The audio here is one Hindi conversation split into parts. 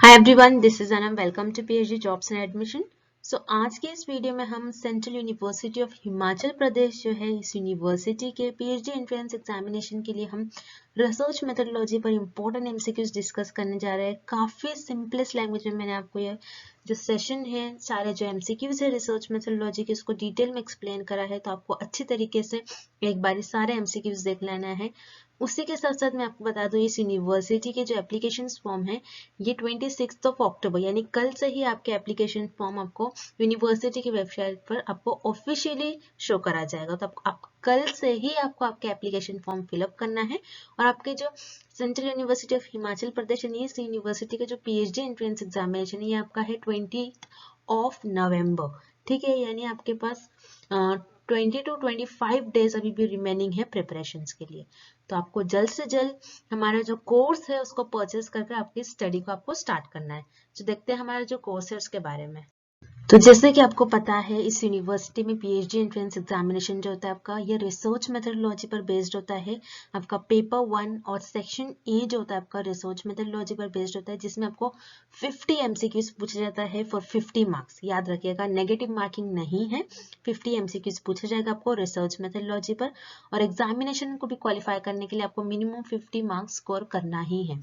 Hi everyone, this is Anam. Welcome to PhD jobs and admission. आज के इस वीडियो में हम central university of Himachal Pradesh जो है, इस यूनिवर्सिटी के पीएचडी एंट्रेंस एग्जामिनेशन के लिए हम रिसर्च मेथोडोलॉजी पर इंपॉर्टेंट एमसीक्यूज डिस्कस करने जा रहे हैं। काफी सिंपलेस्ट लैंग्वेज में मैंने आपको ये जो सेशन है, सारे जो एमसीक्यूज है रिसर्च मेथोडोलॉजी के, उसको डिटेल में एक्सप्लेन करा है। तो आपको अच्छी तरीके से एक बार सारे एमसीक्यूज देख लेना है। उसी के साथ साथ मैं आपको बता दूं, इस यूनिवर्सिटी के जो एप्लीकेशन फॉर्म है, ये 26 अक्टूबर यानी कल से ही आपके एप्लीकेशन फॉर्म आपको यूनिवर्सिटी की वेबसाइट पर आपको ऑफिशियली शो करा जाएगा। तो आप कल से ही आपको आपके एप्लीकेशन फॉर्म फिलअप करना है और आपके जो सेंट्रल यूनिवर्सिटी ऑफ हिमाचल प्रदेश यानी इस यूनिवर्सिटी का जो पीएचडी एंट्रेंस एग्जामिनेशन है, ये आपका है 20 नवंबर। ठीक है, यानी आपके पास 20 to 25 डेज अभी भी रिमेनिंग है प्रिपरेशंस के लिए। तो आपको जल्द से जल्द हमारा जो कोर्स है उसको परचेज करके आपकी स्टडी को आपको स्टार्ट करना है। तो देखते हैं हमारा जो कोर्स है उसके बारे में। तो जैसे कि आपको पता है, इस यूनिवर्सिटी में पीएचडी एंट्रेंस एग्जामिनेशन जो होता है आपका, ये रिसर्च मेथोडोलॉजी पर बेस्ड होता है। आपका पेपर 1 और सेक्शन ए जो होता है आपका रिसर्च मेथोडोलॉजी पर बेस्ड होता है, जिसमें आपको 50 एमसीक्यूज पूछा जाता है फॉर 50 मार्क्स। याद रखिएगा, नेगेटिव मार्किंग नहीं है। 50 एमसीक्यूज पूछा जाएगा आपको रिसर्च मेथोडोलॉजी पर, और एग्जामिनेशन को भी क्वालिफाई करने के लिए आपको मिनिमम 50 मार्क्स स्कोर करना ही है।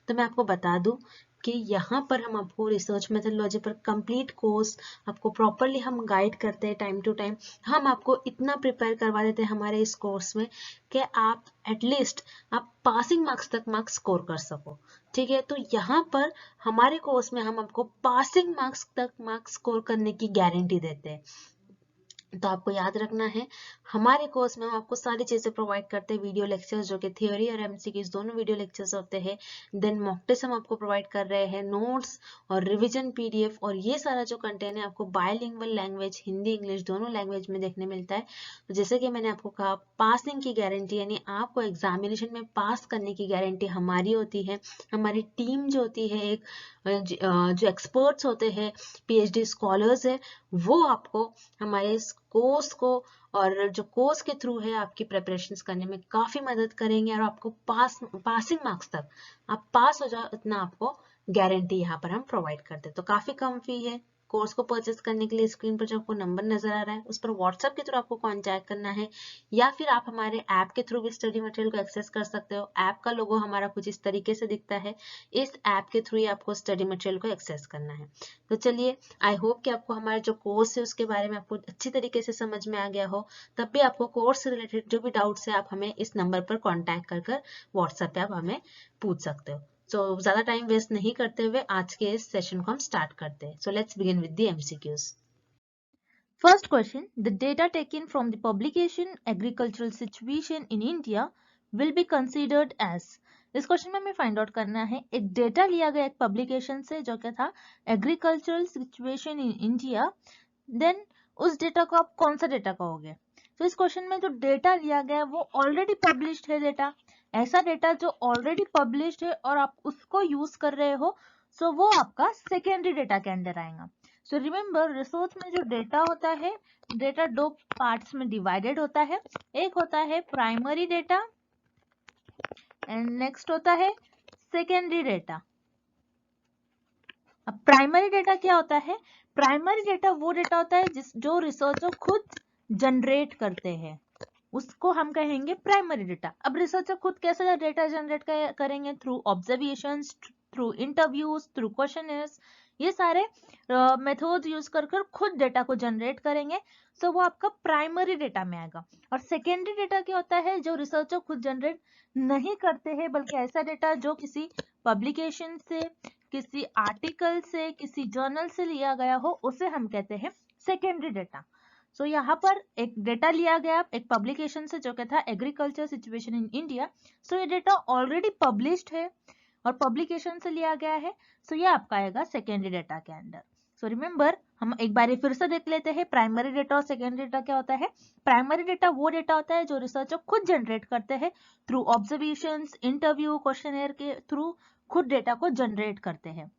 तो मैं आपको बता दूं कि यहाँ पर हम आपको रिसर्च मेथोडोलॉजी पर कंप्लीट कोर्स आपको प्रॉपरली हम गाइड करते हैं टाइम टू टाइम। हम आपको इतना प्रिपेयर करवा देते हैं हमारे इस कोर्स में कि आप एटलीस्ट आप पासिंग मार्क्स तक मार्क्स स्कोर कर सको। ठीक है, तो यहाँ पर हमारे कोर्स में हम आपको पासिंग मार्क्स तक मार्क्स स्कोर करने की गारंटी देते हैं। तो आपको याद रखना है, हमारे कोर्स में हम आपको सारी चीजें प्रोवाइड करते हैं। वीडियो लेक्चर्स जो कि थ्योरी और एमसीक्यूज दोनों वीडियो लेक्चर्स होते हैं। देन मॉक टेस्ट हम आपको प्रोवाइड कर रहे हैं, नोट्स और रिवीजन पीडीएफ, और ये सारा जो कंटेंट है आपको बायलिंगुअल लैंग्वेज, हिंदी इंग्लिश दोनों लैंग्वेज में देखने मिलता है। तो जैसे कि मैंने आपको कहा, पासिंग की गारंटी यानी आपको एग्जामिनेशन में पास करने की गारंटी हमारी होती है। हमारी टीम जो होती है, एक जो एक्सपर्ट्स होते हैं, पीएचडी स्कॉलर्स है, वो आपको हमारे कोर्स को और जो कोर्स के थ्रू है आपकी प्रिपरेशंस करने में काफी मदद करेंगे, और आपको पासिंग मार्क्स तक आप पास हो जाओ, इतना आपको गारंटी यहाँ पर हम प्रोवाइड करते हैं। तो काफी कम फी है। कोर्स को परचेस करने के लिए स्क्रीन पर जो आपको नंबर नजर आ रहा है, उस पर व्हाट्सएप के थ्रू आपको कांटेक्ट करना है, या फिर आप हमारे ऐप के थ्रू भी स्टडी मटेरियल को एक्सेस कर सकते हो। ऐप का लोगो हमारा कुछ इस तरीके से दिखता है। इस ऐप के थ्रू ही आपको स्टडी मटेरियल को एक्सेस करना है। तो चलिए, आई होप कि आपको हमारा जो कोर्स है उसके बारे में आपको अच्छी तरीके से समझ में आ गया हो। तब भी आपको कोर्स से रिलेटेड जो भी डाउट्स है, आप हमें इस नंबर पर कांटेक्ट कर व्हाट्सएप पे आप हमें पूछ सकते हो। तो ज्यादा टाइम वेस्ट नहीं करते हुए आज के इस सेशन को हम स्टार्ट करते हैं। So let's begin with the MCQs. First question, the data taken from the publication Agricultural Situation in India will be considered as। इस क्वेश्चन में हमें फाइंड आउट करना है, एक डेटा लिया गया एक पब्लिकेशन से जो क्या था, agricultural situation in India, then उस डेटा को आप कौन सा डेटा कहोगे। तो इस क्वेश्चन में जो डेटा लिया गया है वो ऑलरेडी पब्लिश्ड है डेटा। ऐसा डेटा जो ऑलरेडी पब्लिश्ड है और आप उसको यूज कर रहे हो, सो वो आपका सेकेंडरी डेटा के अंदर आएगा। सो रिमेम्बर, रिसोर्स में जो डेटा होता है, डेटा दो पार्ट्स में डिवाइडेड होता है। एक होता है प्राइमरी डेटा एंड नेक्स्ट होता है सेकेंडरी डेटा। अब प्राइमरी डेटा क्या होता है? प्राइमरी डेटा वो डेटा होता है जो रिसर्चर खुद जनरेट करते हैं, उसको हम कहेंगे प्राइमरी डेटा। अब रिसर्चर खुद कैसे डेटा जनरेट करेंगे? Through observations, through interviews, through questioners, ये सारे मेथड्स यूज कर खुद डेटा को जनरेट करेंगे। सो वो आपका प्राइमरी डेटा में आएगा। और सेकेंडरी डेटा क्या होता है? जो रिसर्चर खुद जनरेट नहीं करते हैं, बल्कि ऐसा डेटा जो किसी पब्लिकेशन से, किसी आर्टिकल से, किसी जर्नल से लिया गया हो, उसे हम कहते हैं सेकेंडरी डेटा। सो यहाँ पर एक डेटा लिया गया एक पब्लिकेशन से जो क्या था, एग्रीकल्चर सिचुएशन इन इंडिया। सो ये डेटा ऑलरेडी पब्लिश्ड है और पब्लिकेशन से लिया गया है। सो ये आपका आएगा सेकेंडरी डेटा के अंदर। सो रिमेंबर, हम एक बार फिर से देख लेते हैं, प्राइमरी डेटा और सेकेंडरी डेटा क्या होता है। प्राइमरी डेटा वो डेटा होता है जो रिसर्चर खुद जनरेट करते हैं थ्रू ऑब्जर्वेशंस, इंटरव्यू, क्वेश्चनर के थ्रू खुद डेटा को जनरेट करते हैं।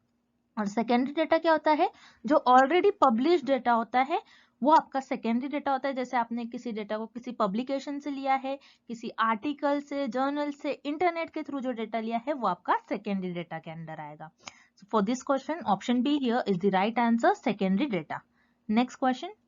और सेकेंडरी डेटा क्या होता है? जो ऑलरेडी पब्लिश डेटा होता है, वो आपका सेकेंडरी डेटा होता है। जैसे आपने किसी डेटा को किसी पब्लिकेशन से लिया है, किसी आर्टिकल से, जर्नल से, इंटरनेट के थ्रू जो डेटा लिया है, वो आपका सेकेंडरी डेटा के अंदर आएगा। For this question, option B here is the right answer, secondary data. Next question.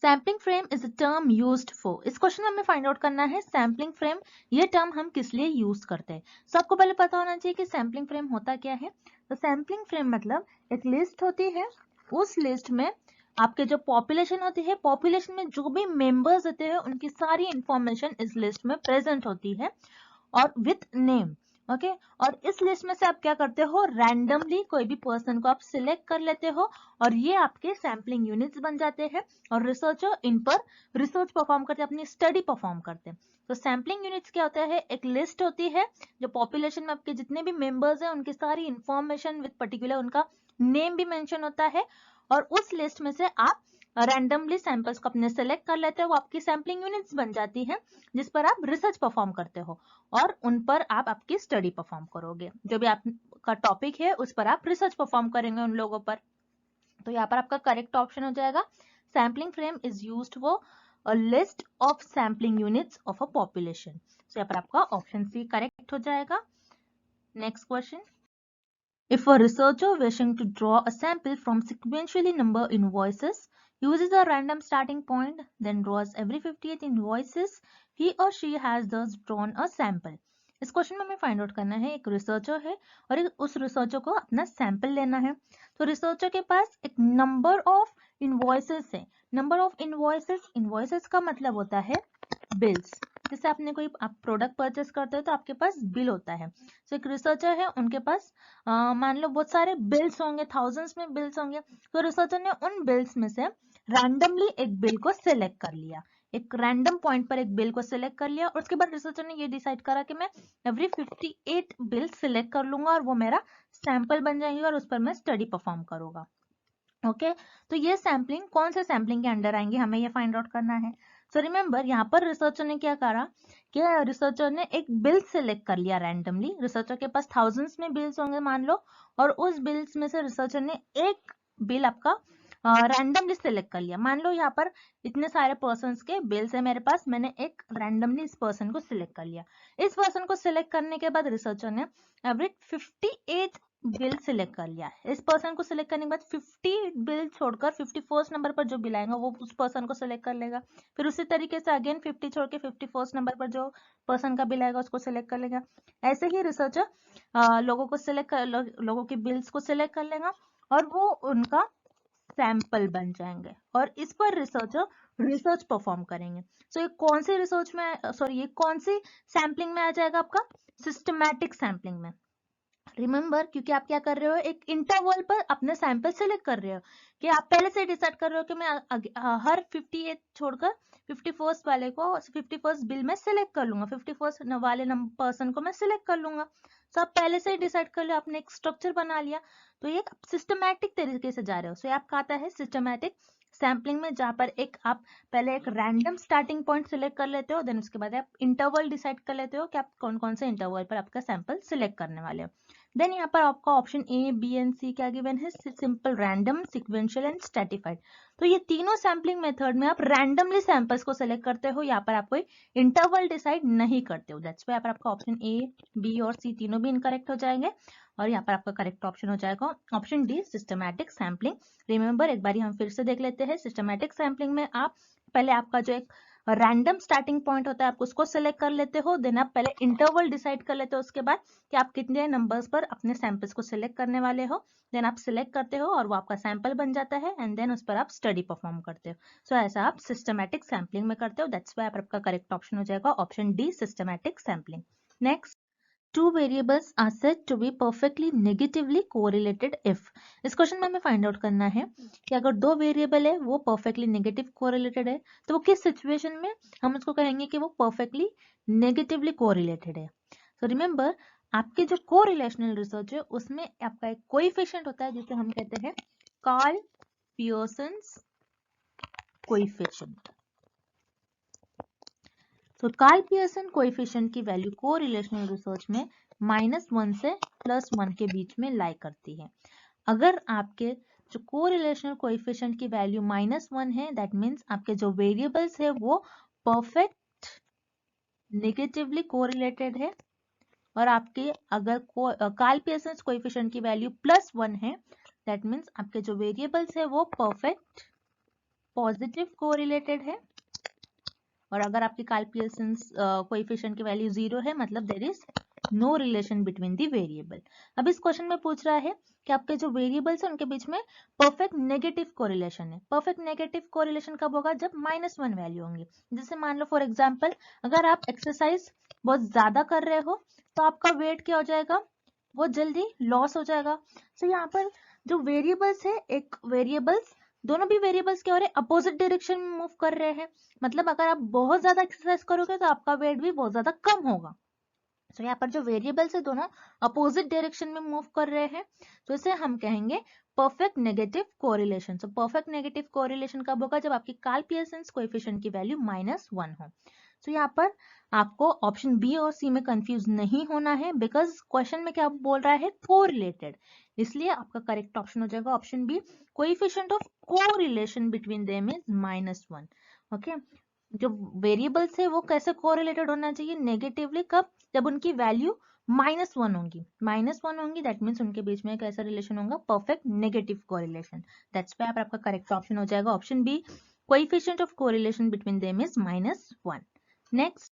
Sampling frame is a term used for. इस क्वेश्चन में हमें फाइंड आउट करना है सैम्पलिंग फ्रेम, ये टर्म हम किस लिए यूज करते हैं. सो आपको पहले पता होना चाहिए कि सैम्पलिंग फ्रेम होता क्या है. तो सैम्पलिंग फ्रेम मतलब एक लिस्ट होती है, उस लिस्ट में आपके जो पॉपुलेशन होती है, पॉपुलेशन में जो भी मेंबर्स होते हैं उनकी सारी इंफॉर्मेशन इस लिस्ट में प्रेजेंट होती है और विथ नेम. ओके और इस लिस्ट में से आप क्या करते हो, रैंडमली कोई भी पर्सन को आप सिलेक्ट कर लेते हो और ये आपके सैम्पलिंग यूनिट्स बन जाते हैं और रिसर्चर इन पर रिसर्च परफॉर्म करते हैं, अपनी स्टडी परफॉर्म करते हैं. तो सैम्पलिंग यूनिट्स क्या होता है, एक लिस्ट होती है जो पॉपुलेशन में आपके जितने भी मेंबर्स हैं उनकी सारी इंफॉर्मेशन विद पर्टिकुलर उनका नेम भी मेंशन होता है और उस लिस्ट में से आप रैंडमली सैंपल्स को अपने सेलेक्ट कर लेते हो, वो आपकी सैम्पलिंग यूनिट्स बन जाती है जिस पर आप रिसर्च परफॉर्म करते हो और उन पर आप आपकी स्टडी परफॉर्म करोगे. जो भी आपका टॉपिक है उस पर आप रिसर्च परफॉर्म करेंगे उन लोगों पर. तो यहाँ पर आपका करेक्ट ऑप्शन हो जाएगा sampling frame is used for a list of sampling units of a population. So यहाँ पर आपका ऑप्शन सी करेक्ट हो जाएगा. Next question. If a researcher wishing to draw a sample from sequentially numbered invoices uses a random starting point, then draws every 58 invoices, he or she has thus drawn a sample. इस क्वेश्चन में हमें फाइंड आउट करना है, एक रिसर्चर है और उस रिसर्चर को अपना सैंपल लेना है. तो रिसर्चर के पास एक नंबर ऑफ इनवॉइसेस है. नंबर ऑफ इनवॉइसेस, इनवॉइसेस का मतलब होता है बिल्स. जैसे आपने कोई आप प्रोडक्ट परचेस करते हो तो आपके पास बिल होता है. सो एक रिसर्चर है, उनके पास मान लो बहुत सारे बिल्स होंगे, थाउजेंड्स में बिल्स होंगे. तो रिसर्चर ने उन बिल्स में से रैंडमली एक बिल को सिलेक्ट कर लिया, एक रैंडम पॉइंट पर एक बिल को सिलेक्ट कर लिया और उसके बाद रिसर्चर ने ये डिसाइड करा कि मैं एवरी 58 बिल सिलेक्ट कर लूंगा और वो मेरा सैंपल बन जाएंगे और उस पर मैं स्टडी परफॉर्म करूंगा. ओके तो ये सैम्पलिंग कौन से सैम्पलिंग के अंडर आएंगे, हमें ये फाइंड आउट करना है. सो रिमेंबर यहाँ पर रिसर्चर ने क्या करा कि रिसर्चर ने एक बिल सिलेक्ट कर लिया रैंडमली. रिसर्चर के पास थाउजेंड्स में बिल्स होंगे मान लो और उस बिल्स में से रिसर्चर ने एक बिल आपका रैंडमली सिलेक्ट कर लिया. मान लो यहाँ पर इतने सारे पर्सन्स के बिल्स है मेरे पास, मैंने एक रैंडमली इस पर्सन को सिलेक्ट कर लिया. इस पर्सन को सिलेक्ट करने के बाद रिसर्चर ने एवरेज 58 बिल सिलेक्ट कर लिया. इस पर्सन को सिलेक्ट करने के बाद 50 बिल छोड़कर 51st नंबर पर जो बिल आएगा वो उस पर्सन को सिलेक्ट कर लेगा. फिर उसी तरीके से अगेन 50 छोड़ के 51st नंबर पर जो पर्सन का बिल आएगा उसको सिलेक्ट कर लेगा. ऐसे ही रिसर्चर लोगों को सिलेक्ट कर लोगों के बिल्स को सिलेक्ट कर लेगा और वो उनका सैंपल बन जाएंगे और इस पर रिसर्चर रिसर्च परफॉर्म करेंगे. सो ये कौन सी रिसर्च में ये कौन सी सैम्पलिंग में आ जाएगा, आपका सिस्टमैटिक सैम्पलिंग में. रिमेंबर क्योंकि आप क्या कर रहे हो, एक इंटरवल पर अपने सैंपल सेलेक्ट कर रहे हो कि आप पहले से डिसाइड कर रहे हो कि मैं हर 58 छोड़कर 51st वाले को 51st बिल में सिलेक्ट कर लूंगा, 51st वाले पर्सन को मैं सिलेक्ट कर लूंगा. तो आप पहले से ही डिसाइड कर लिया, आपने एक स्ट्रक्चर बना लिया. तो ये सिस्टमैटिक तरीके से जा रहे हो. सो आपका आता है सिस्टमैटिक सैम्पलिंग में, जहां पर एक आप पहले एक रैंडम स्टार्टिंग पॉइंट सिलेक्ट कर लेते हो, देन उसके बाद आप इंटरवल डिसाइड कर लेते हो कि आप कौन कौन से इंटरवल पर आपका सैंपल सिलेक्ट करने वाले हो. देन यहाँ पर आपका ऑप्शन ए बी एंड सी क्या गिवन है, simple, random, sequential and stratified. तो ये तीनों सैम्पलिंग मेथड में आप रैंडमली सैंपल्स को सिलेक्ट करते हो, यहाँ पर आप कोई इंटरवल डिसाइड नहीं करते हो. दैट्स व्हाई यहाँ पर आपका ऑप्शन ए बी और सी तीनों भी इनकरेक्ट हो जाएंगे और यहाँ पर आपका करेक्ट ऑप्शन हो जाएगा option D, systematic sampling. Remember एक बार हम फिर से देख लेते हैं. सिस्टमैटिक सैम्पलिंग में आप पहले आपका जो एक रैंडम स्टार्टिंग पॉइंट होता है आप उसको सिलेक्ट कर लेते हो, देन आप पहले इंटरवल डिसाइड कर लेते हो उसके बाद कि आप कितने नंबर्स पर अपने सैंपल्स को सिलेक्ट करने वाले हो, देन आप सिलेक्ट करते हो और वो आपका सैंपल बन जाता है एंड देन उस पर आप स्टडी परफॉर्म करते हो. सो ऐसा आप सिस्टमैटिक सैम्पलिंग में करते हो. दैट्स व्हाई आपका करेक्ट ऑप्शन हो जाएगा option D, systematic sampling. Next, two variables are said to be perfectly negatively correlated if. इस क्वेश्चन में हमें फाइंड आउट करना है कि अगर दो वेरिएबल है वो परफेक्टली नेगेटिव कोरिलेटेड है तो वो किस सिचुएशन में हम उसको कहेंगे कि वो परफेक्टली नेगेटिवली कोरिलेटेड है. सो रिमेंबर आपके जो कोरिलेशनल रिसर्च है उसमें आपका एक कोएफिशिएंट होता है जिसे हम कहते हैं कार्ल पियर्सन्स कोएफिशिएंट. तो कार्ल पियर्सन कोएफिशिएंट की वैल्यू कोरिलेशनल रिसर्च में -1 से +1 के बीच में लाई करती है. अगर आपके जो कोरिलेशनल कोएफिशिएंट की वैल्यू -1 है, दैट मीन्स आपके जो वेरिएबल्स है वो परफेक्ट नेगेटिवली कोरिलेटेड है और आपके अगर कार्ल पियर्सन कोएफिशिएंट की वैल्यू +1 है, दैट मीन्स आपके जो वेरिएबल्स है वो परफेक्ट पॉजिटिव कोरिलेटेड है। और अगर आपकी कार्ल पियर्सन कोएफिशिएंट की वैल्यू 0 है, मतलब there is no relation between the variable. अब इस क्वेश्चन में पूछ रहा है कि आपके जो वेरिएबल्स है उनके बीच में परफेक्ट नेगेटिव कोरिलेशन है। परफेक्ट नेगेटिव कोरिलेशन कब होगा? जब -1 वैल्यू होंगी। जैसे मान लो फॉर एग्जांपल, अगर आप एक्सरसाइज बहुत ज्यादा कर रहे हो तो आपका वेट क्या हो जाएगा? वो जल्दी लॉस हो जाएगा। सो यहाँ पर जो वेरिएबल्स है, एक वेरिएबल्स, दोनों भी वेरिएबल्स क्या हो रहे हैं? अपोजिट डायरेक्शन में मूव कर रहे हैं। मतलब अगर आप बहुत ज्यादा एक्सरसाइज करोगे तो आपका वेट भी बहुत ज्यादा कम होगा। तो यहाँ पर जो वेरिएबल्स है दोनों अपोजिट डायरेक्शन में मूव कर रहे हैं, तो इसे हम कहेंगे perfect negative correlation. So perfect negative correlation कब होगा? जब आपकी कार्ल पियर्सन कोएफिशिएंट की वैल्यू -1 हो। तो यहाँ पर आपको ऑप्शन बी और सी में कंफ्यूज नहीं होना है, बिकॉज क्वेश्चन में क्या बोल रहा है? कोरिलेटेड, इसलिए आपका करेक्ट ऑप्शन हो जाएगा option B, coefficient of correlation between them is -1। Okay, जो वेरिएबल्स है वो कैसे कोरिलेटेड होना चाहिए? नेगेटिवली। कब? जब उनकी वैल्यू -1 होंगी। -1 होंगी, दैट मीन्स उनके बीच में कैसा रिलेशन होगा? Perfect negative correlation. That's why आपका करेक्ट ऑप्शन हो जाएगा option B, coefficient of correlation between them is -1। Next,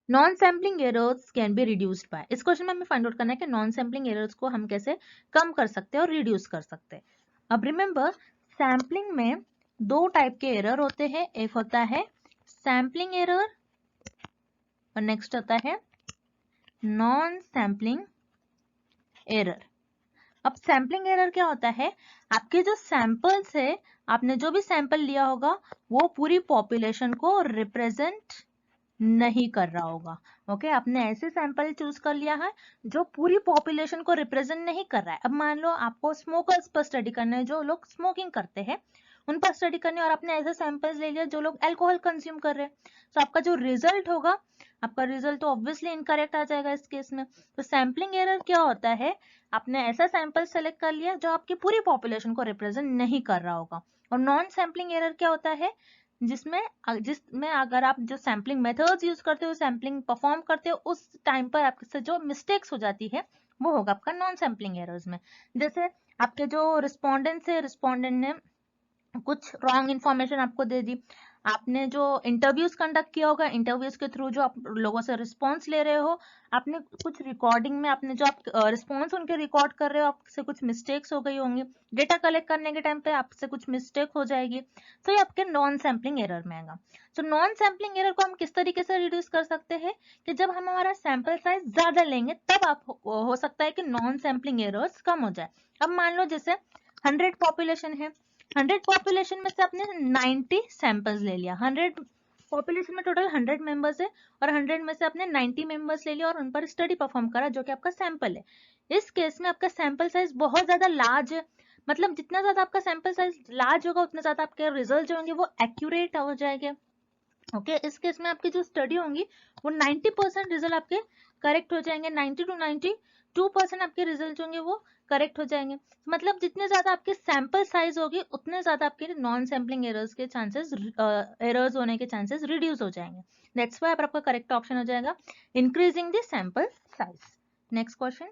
non sampling errors can be reduced by. इस क्वेश्चन में हमें फाइंड आउट करना है कि नॉन सैम्पलिंग एरर्स को हम कैसे कम कर सकते हैं और रिड्यूस कर सकते हैं। अब रिमेंबर, सैम्पलिंग में 2 टाइप के एरर होते हैं। एक होता है सैम्पलिंग एरर और नेक्स्ट होता है नॉन सैम्पलिंग एरर। अब सैम्पलिंग एरर क्या होता है? आपके जो सैंपल्स है, आपने जो भी सैंपल लिया होगा वो पूरी पॉपुलेशन को रिप्रेजेंट नहीं कर रहा होगा। ओके, आपने ऐसे सैंपल चूज कर लिया है जो पूरी पॉपुलेशन को रिप्रेजेंट नहीं कर रहा है। अब मान लो आपको स्मोकर्स पर स्टडी करना है, जो लोग स्मोकिंग करते हैं उन पर स्टडी करनी है, और आपने ऐसे सैंपल्स ले लिया जो लोग अल्कोहल कंज्यूम कर रहे हैं, तो आपका जो रिजल्ट होगा, आपका रिजल्ट तो ऑब्वियसली इनकरेक्ट आ जाएगा इस केस में। तो सैम्पलिंग एरर क्या होता है? आपने ऐसा सैंपल सेलेक्ट कर लिया जो आपकी पूरी पॉपुलेशन को रिप्रेजेंट नहीं कर रहा होगा। और नॉन सैम्पलिंग एरर क्या होता है? जिसमें अगर आप जो सैम्पलिंग मेथड्स यूज करते हो, सैम्पलिंग परफॉर्म करते हो, उस टाइम पर आपसे जो मिस्टेक्स हो जाती है वो होगा आपका नॉन सैम्पलिंग एरर्स में। जैसे आपके जो रिस्पोंडेंट्स है, रिस्पोंडेंट ने कुछ रॉन्ग इन्फॉर्मेशन आपको दे दी, आपने जो इंटरव्यूज कंडक्ट किया होगा, इंटरव्यूज के थ्रू जो आप लोगों से रिस्पॉन्स ले रहे हो, आपने कुछ रिकॉर्डिंग में आपने जो आप रिस्पॉन्स उनके रिकॉर्ड कर रहे हो, आपसे कुछ मिस्टेक्स हो गई होंगी, डेटा कलेक्ट करने के टाइम पे आपसे कुछ मिस्टेक हो जाएगी, तो ये आपके नॉन सैम्पलिंग एरर में आएगा। तो नॉन सैम्पलिंग एरर को हम किस तरीके से रिड्यूस कर सकते हैं कि जब हम हमारा सैंपल साइज ज्यादा लेंगे तब आप हो सकता है कि नॉन सैम्पलिंग एरर्स कम हो जाए। अब मान लो जैसे 100 पॉपुलेशन है, 100 पॉपुलेशन में से आपने 90 सैंपल्स ले लिया। 100 पॉपुलेशन में टोटल 100 मेंबर्स है और 100 में से आपने 90 मेंबर्स ले लिया और उन पर स्टडी परफॉर्म करा, जो कि आपका सैंपल है। इस केस में आपका सैंपल साइज बहुत ज्यादा लार्ज है, मतलब जितना ज्यादा आपका सैंपल साइज लार्ज होगा उतना ज्यादा आपके रिजल्ट जो होंगे वो एक्यूरेट हो जाएंगे। ओके, इस केस में आपकी जो स्टडी होंगी वो 90% रिजल्ट आपके करेक्ट हो जाएंगे, 90 to 92% आपके रिजल्ट होंगे वो करेक्ट हो जाएंगे। मतलब जितने ज्यादा आपके सैंपल साइज होगी उतने ज्यादा आपके नॉन सैम्पलिंग एरर्स के चांसेस, एरर्स होने के चांसेस रिड्यूस हो जाएंगे। दैट्स व्हाई आपका करेक्ट ऑप्शन हो जाएगा increasing the sample size. Next question,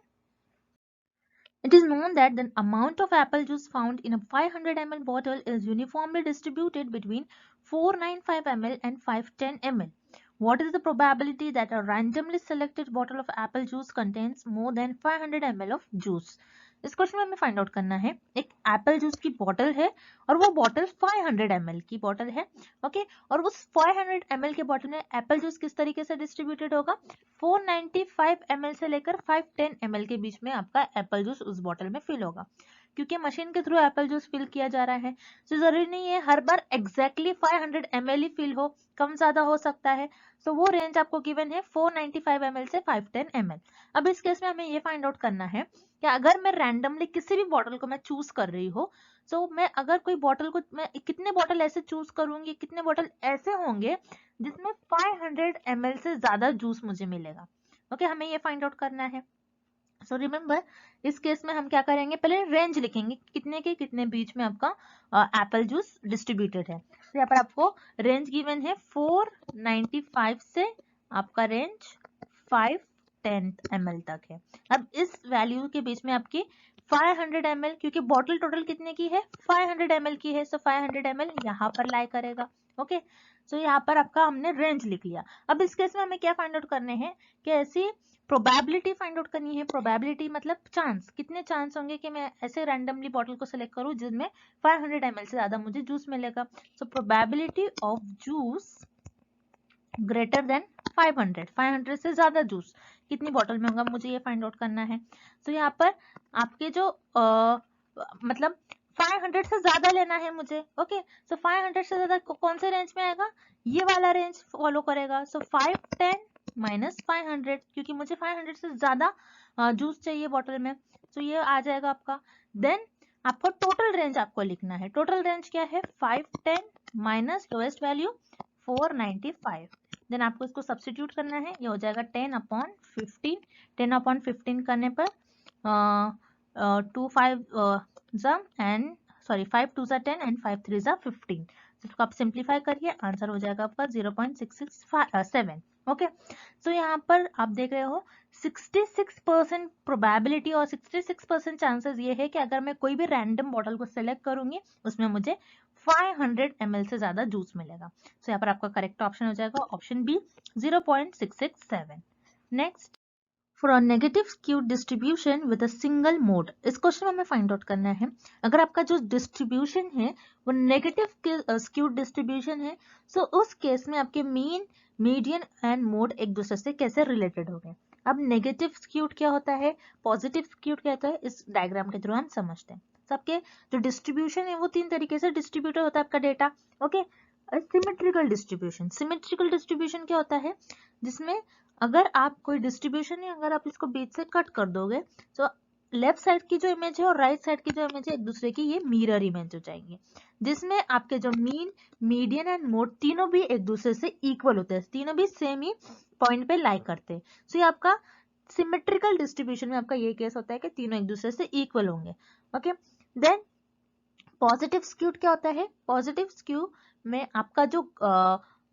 it is known that the amount of apple juice found in a 500 ml bottle is uniformly distributed between 495 ml and 510 ml. What is the probability that a randomly selected bottle of apple juice contains more than 500 ml of juice? इस क्वेश्चन में हमें फाइंड आउट करना है, एक एप्पल जूस की बोतल है और वो बोतल 500 ml की बोतल है। ओके, और उस 500 ml के बोतल में एप्पल जूस किस तरीके से डिस्ट्रीब्यूटेड होगा? 495 ml से लेकर 510 ml के बीच में आपका एप्पल जूस उस बोतल में फिल होगा। क्योंकि मशीन के थ्रू एप्पल जूस फिल किया जा रहा है, तो जरूरी नहीं है हर बार एग्जैक्टली 500 ml ही फिल हो, कम ज्यादा हो सकता है। तो वो रेंज आपको गिवन है 495 ml से 510 ml। अब इस केस में हमें ये फाइंड आउट करना है कि अगर मैं रैंडमली किसी भी बॉटल को मैं चूज कर रही हूँ, तो मैं अगर कोई बॉटल को, मैं कितने बॉटल ऐसे चूज करूंगी, कितने बॉटल ऐसे होंगे जिसमें 500 ml से ज्यादा जूस मुझे मिलेगा। ओके, हमें ये फाइंड आउट करना है। सो रिमेंबर, इस केस में हम क्या करेंगे, पहले रेंज लिखेंगे कितने के कितने बीच में आपका एप्पल जूस डिस्ट्रीब्यूटेड है। तो यहाँ पर आपको रेंज गिवन है 495 से आपका रेंज 510 510 ml तक है। अब इस वैल्यू के बीच में आपकी 500 ml, क्योंकि बॉटल टोटल कितने की है 500 ml की है, सो 500 ml यहाँ पर लाई करेगा। ओके, सो यहाँ पर आपका हमने रेंज लिख लिया। अब इस केस में हमें क्या फाइंड आउट करने हैं कि ऐसी प्रोबेबिलिटी फाइंड आउट करनी है। प्रोबेबिलिटी मतलब चांस, कितने चांस होंगे कि मैं ऐसे रैंडमली बॉटल को सिलेक्ट करूं जिसमें 500 ml से ज्यादा मुझे जूस मिलेगा। सो probability of juice greater than 500 से ज्यादा जूस कितनी बॉटल में होगा, मुझे ये फाइंड आउट करना है। तो यहाँ पर आपके जो मतलब 500 से ज्यादा लेना है मुझे। ओके, सो 500 से ज्यादा कौन से रेंज में आएगा, ये वाला रेंज फॉलो करेगा। सो 510 माइनस 500, क्योंकि मुझे 500 से ज्यादा जूस चाहिए बॉटल में, तो ये आ जाएगा आपका। देन आपको टोटल रेंज आपको लिखना है। टोटल रेंज क्या है 510 माइनस लोएस्ट वैल्यू 495। देन आपको इसको सब्स्टिट्यूट करना है, ये हो जाएगा 10/15। 10/15 करने पर 5 2 10 एंड 5 3 15। इसको आप सिंप्लीफाई करिए, आंसर हो जाएगा आपका 0.667। ओके, सो यहाँ पर आप देख रहे हो 66% प्रोबेबिलिटी और 66% चांसेस ये है कि अगर मैं कोई भी रैंडम बॉटल को सिलेक्ट करूंगी उसमें मुझे 500 ml से ज्यादा जूस मिलेगा। सो यहाँ पर आपका करेक्ट ऑप्शन हो जाएगा option B 0.667। Next, for a negative skewed distribution with a single mode, इस क्वेश्चन में हमें फाइंड आउट करना है अगर आपका जो डिस्ट्रीब्यूशन है वो नेगेटिव स्क्यूड डिस्ट्रीब्यूशन है, सो उस केस में आपके मीन, मीडियन एंड मोड एक दूसरे से कैसे रिलेटेड हो गए। अब नेगेटिव स्क्यूड क्या होता है, पॉजिटिव स्क्यूड क्या होता है, इस डायग्राम के थ्रू हम समझते हैं। सबके जो डिस्ट्रीब्यूशन है वो 3 तरीके से डिस्ट्रीब्यूट होता है आपका data. Okay, symmetrical distribution, symmetrical distribution क्या होता है, जिसमें अगर आप कोई डिस्ट्रीब्यूशन है अगर आप इसको बीच से कट कर दोगे तो लेफ्ट साइड की जो इमेज है और राइट साइड की जो इमेज है एक दूसरे की ये मिरर इमेज हो जाएंगी, जिसमें आपके जो मीन, मीडियन एंड मोड तीनों भी एक दूसरे से इक्वल होते हैं, तीनों भी सेम ही पॉइंट पे लाई करते हैं। सो ये आपका सिमेट्रिकल डिस्ट्रीब्यूशन में आपका ये केस होता है कि तीनों एक दूसरे से इक्वल होंगे। ओके, देन पॉजिटिव स्क्यूड क्या होता है, पॉजिटिव स्क्यू में आपका जो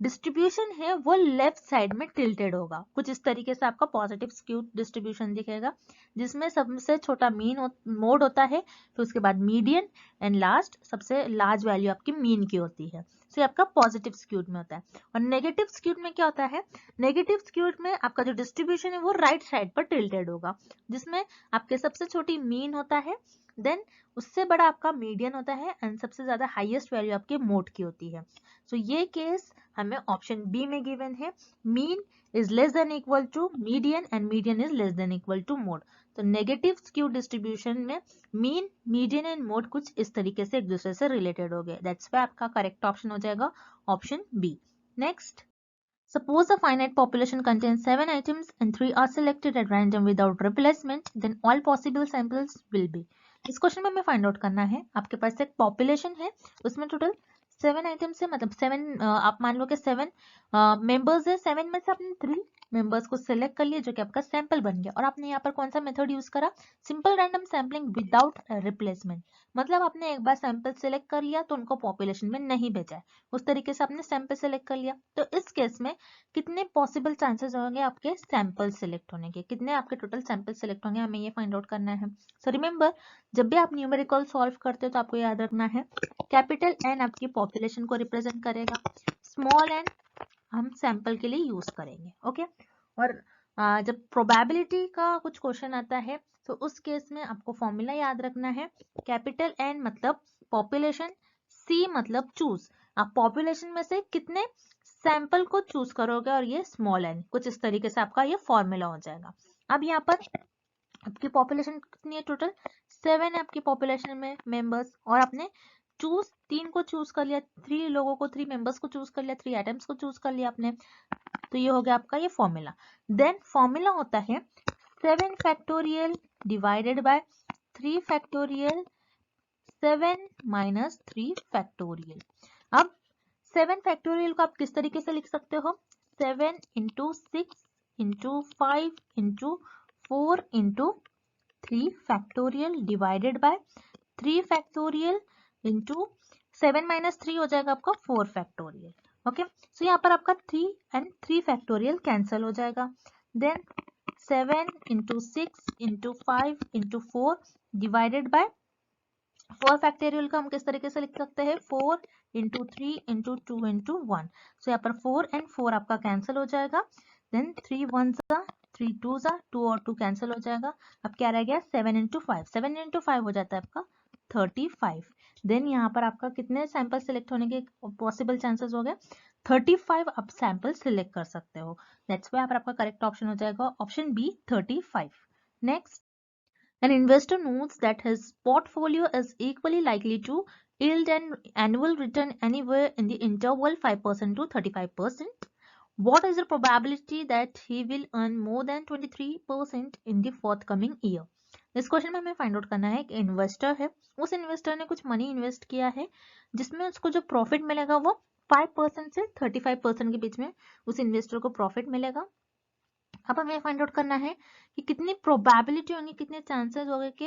डिस्ट्रीब्यूशन है वो लेफ्ट साइड में टिल्टेड होगा। कुछ इस तरीके से आपका पॉजिटिव स्क्यूड डिस्ट्रीब्यूशन दिखेगा, जिसमें सबसे छोटा मीन मोड होता है, फिर उसके बाद मीडियन एंड लास्ट सबसे लार्ज वैल्यू आपकी मीन की होती है। तो ये आपका पॉजिटिव स्क्यूड में होता है। और नेगेटिव स्क्यूड में क्या होता है, नेगेटिव स्क्यूड में आपका जो डिस्ट्रीब्यूशन है वो राइट साइड पर टिल्टेड होगा, जिसमें आपके सबसे छोटी मीन होता है, देन उससे बड़ा आपका मीडियन होता है एंड सबसे ज्यादा हाईएस्ट वैल्यू आपके मोड की होती है। सो ये केस हमें ऑप्शन बी में गिवन है, mean is less than equal to median and median is less than equal to mode. तो नेगेटिव स्क्यू डिस्ट्रीब्यूशन में मीन, मीडियन एंड मोड कुछ इस तरीके से एक दूसरे से रिलेटेड हो गए, दैट्स व्हाई आपका करेक्ट ऑप्शन हो जाएगा option B. Next, suppose a finite population contains 7 items and 3 are selected at random without replacement, then all possible samples will be। इस क्वेश्चन में हमें फाइंड आउट करना है, आपके पास एक पॉपुलेशन है उसमें टोटल 7 आइटम्स है, मतलब 7 आप मान लो कि 7 मेंबर्स है, 7 में से आपने 3 मेंबर्स को सिलेक्ट कर लिया जो कि आपका सैंपल बन गया। और आपने यहाँ पर कौन सा मेथड यूज करा, simple random sampling without replacement, मतलब आपने एक बार सैंपल सिलेक्ट कर लिया तो उनको पॉपुलेशन में नहीं भेजा है, उस तरीके से आपने सैंपल सिलेक्ट कर लिया। तो इस केस में कितने पॉसिबल चांसेस होंगे आपके सैंपल सिलेक्ट होने के, कितने आपके टोटल सैंपल सिलेक्ट होंगे, हमें ये फाइंड आउट करना है। सो रिमेंबर, जब भी आप न्यूमेरिकल सॉल्व करते हो तो आपको याद रखना है कैपिटल एन आपकी पॉपुलेशन को रिप्रेजेंट करेगा, स्मॉल एन हम सैंपल के लिए यूज करेंगे। ओके, और जब प्रोबेबिलिटी का कुछ क्वेश्चन आता है तो उस केस में आपको फॉर्मूला याद रखना है, कैपिटल एन मतलब पॉपुलेशन, सी मतलब चूज, आप पॉपुलेशन में से कितने सैंपल को चूज करोगे, और ये स्मॉल एन, कुछ इस तरीके से आपका ये फॉर्मूला हो जाएगा। अब यहाँ पर आपकी पॉपुलेशन कितनी है, टोटल 7 है आपकी पॉपुलेशन में मेंबर्स, और आपने चूज 3 को चूज कर लिया, 3 लोगों को, 3 मेंबर्स को चूज कर लिया, 3 आइटम्स को चूज कर लिया आपने, तो ये हो गया आपका ये फॉर्मूला। देन फॉर्मूला होता है 7 factorial divided by 3 factorial 7 minus 3 factorial. अब 7 फैक्टोरियल को आप किस तरीके से लिख सकते हो, 7 into 6 into 5 into 4 into 3 factorial divided by 3 factorial into 7 minus 3 हो जाएगा आपका 4 फैक्टोरियल। ओके, सो यहाँ पर आपका 3 एंड 3 फैक्टोरियल कैंसिल हो जाएगा। Then 7 into 6 into 5 into 4 divided by 4 factorial का हम किस तरीके से लिख सकते हैं 4 into 3 into 2 into 1. सो यहाँ पर 4 and 4 आपका कैंसिल हो जाएगा. देन 3 1s 3 2s 2 और 2 कैंसिल हो जाएगा. अब क्या रह गया 7 into 5. 7 into 5 हो जाता है आपका 35. देन यहाँ पर आपका कितने सैंपल सिलेक्ट होने के पॉसिबल चांसेस हो गए 35. आप सैंपल सिलेक्ट कर सकते हो. दैट्स व्हाई यहाँ पर आपका करेक्ट ऑप्शन हो जाएगा option B 35. Next, an investor notes that his portfolio is equally likely to yield an annual return anywhere in the interval 5% to 35%. What is the probability that he will earn more than 23% in the forthcoming year? इस क्वेश्चन में हमें फाइंड आउट करना है कि इन्वेस्टर है, उस इन्वेस्टर ने कुछ मनी इन्वेस्ट किया है जिसमें उसको जो प्रॉफिट मिलेगा वो 5% से 35% के बीच में उस इन्वेस्टर को प्रॉफिट मिलेगा. अब हमें फाइंड आउट करना है कि कितनी प्रोबेबिलिटी होंगी, कितने चांसेस होंगे कि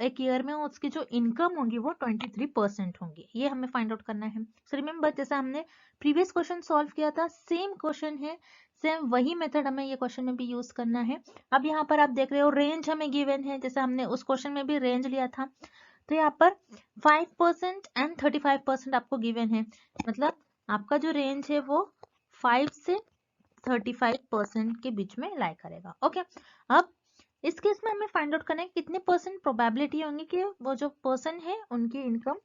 एक ईयर में उसकी जो इनकम होंगी वो 23% होंगी. ये हमें फाइंड आउट करना है. सो रिमेंबर जैसा हमने प्रीवियस क्वेश्चन सॉल्व किया था सेम क्वेश्चन है, सेम वही मेथड हमें ये क्वेश्चन में भी यूज करना है. अब यहाँ पर आप देख रहे हो रेंज हमें गिवन है, जैसे हमने उस क्वेश्चन में भी रेंज लिया था. तो यहाँ पर 5% एंड 35% आपको गिवन है, मतलब आपका जो रेंज है वो 5 से 35% के बीच में लाई करेगा. ओके, अब इस केस में हमें फाइंड आउट करना है कितने परसेंट प्रोबेबिलिटी होंगी कि वो जो पर्सन है उनकी इनकम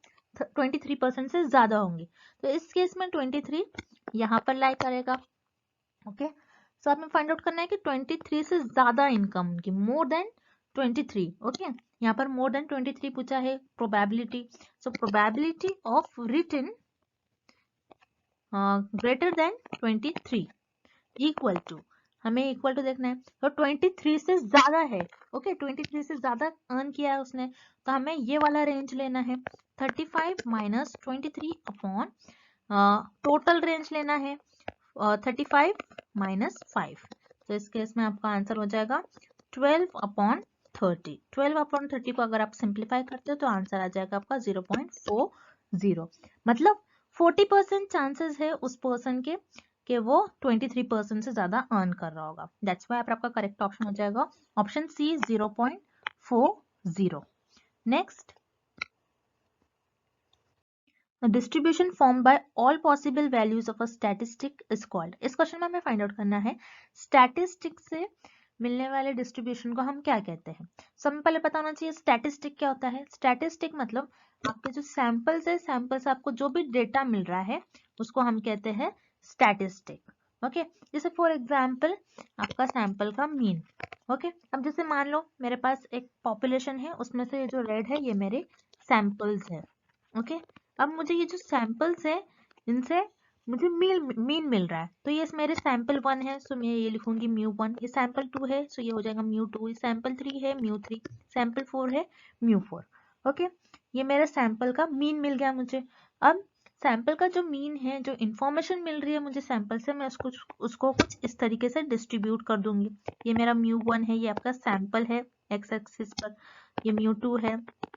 23% से ज्यादा होंगी. तो इस केस में 23 यहाँ पर लाई करेगा. ओके, सो हमें फाइंड आउट करना है कि 23 से ज्यादा इनकम उनकी, मोर देन 23. ओके, यहाँ पर मोर देन 23 पूछा है probability. So probability of return greater than 23 equal to, हमें इक्वल टू देखना है तो 23 से ज्यादा है. ओके, 23 से ज्यादा अर्न किया है उसने, तो हमें ये वाला रेंज लेना है 35 माइनस 23 अपॉन टोटल रेंज लेना है 35 माइनस 5. तो इस केस में आपका आंसर हो जाएगा 12 अपॉन 30. 12 अपॉन 30 को अगर आप सिंप्लीफाई करते हो तो आंसर आ जाएगा आपका 0.40. मतलब 40% चांसेस है उस पर्सन के कि वो 23% से ज्यादा अर्न कर रहा होगा. दैट्स व्हाई आपका करेक्ट ऑप्शन हो जाएगा option C 0.40. Next, distribution form by all possible values of a statistic is called. इस क्वेश्चन में हमें फाइंड आउट करना है स्टैटिस्टिक से मिलने वाले डिस्ट्रीब्यूशन को हम क्या कहते हैं. सो हमें पहले पता होना चाहिए स्टैटिस्टिक क्या होता है. स्टैटिस्टिक मतलब आपके जो सैंपल्स है, सैंपल से आपको जो भी डेटा मिल रहा है उसको हम कहते हैं स्टैटिस्टिक. ओके, जैसे फॉर एग्जांपल आपका सैंपल का मीन. ओके, अब जैसे मान लो मेरे पास एक पॉपुलेशन है, उसमें से जो रेड है ये मेरे सैंपल्स है. ओके, अब मुझे ये जो सैंपल्स है इनसे मुझे मीन मिल रहा है, तो ये मेरे सैंपल 1 है, सो मैं ये लिखूंगी μ1. ये सैंपल 2 है, सो ये हो जाएगा μ2. ये सैंपल 3 है μ3. सैंपल 4 है μ4. ओके, ये मेरे सैंपल का मीन मिल गया मुझे. अब सैंपल का जो मीन है, जो इंफॉर्मेशन मिल रही है मुझे सैंपल से, मैं उसको कुछ इस तरीके से डिस्ट्रीब्यूट कर दूंगी. ये मेरा μ1 है, ये आपका सैंपल है एक्स एक्सिस पर. ये μ2 है,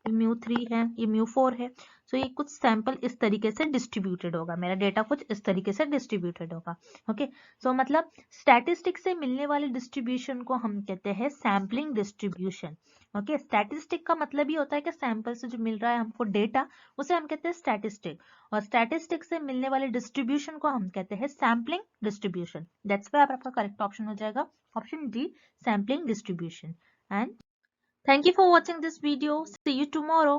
ये μ3 है, ये μ4 है. सो ये कुछ सैंपल इस तरीके से डिस्ट्रीब्यूटेड होगा, मेरा डेटा कुछ इस तरीके से डिस्ट्रीब्यूटेड होगा. ओके, सो मतलब स्टैटिस्टिक से मिलने वाले डिस्ट्रीब्यूशन को हम कहते हैं सैम्पलिंग डिस्ट्रीब्यूशन. ओके, स्टैटिस्टिक का मतलब ही होता है कि सैंपल से जो मिल रहा है हमको डेटा, उसे हम कहते हैं स्टैटिस्टिक. और स्टैटिस्टिक से मिलने वाले डिस्ट्रीब्यूशन को हम कहते हैं सैम्पलिंग डिस्ट्रीब्यूशन. दैट्स व्हाई आपका करेक्ट ऑप्शन हो जाएगा option D sampling distribution. And thank you for watching this video. See you tomorrow.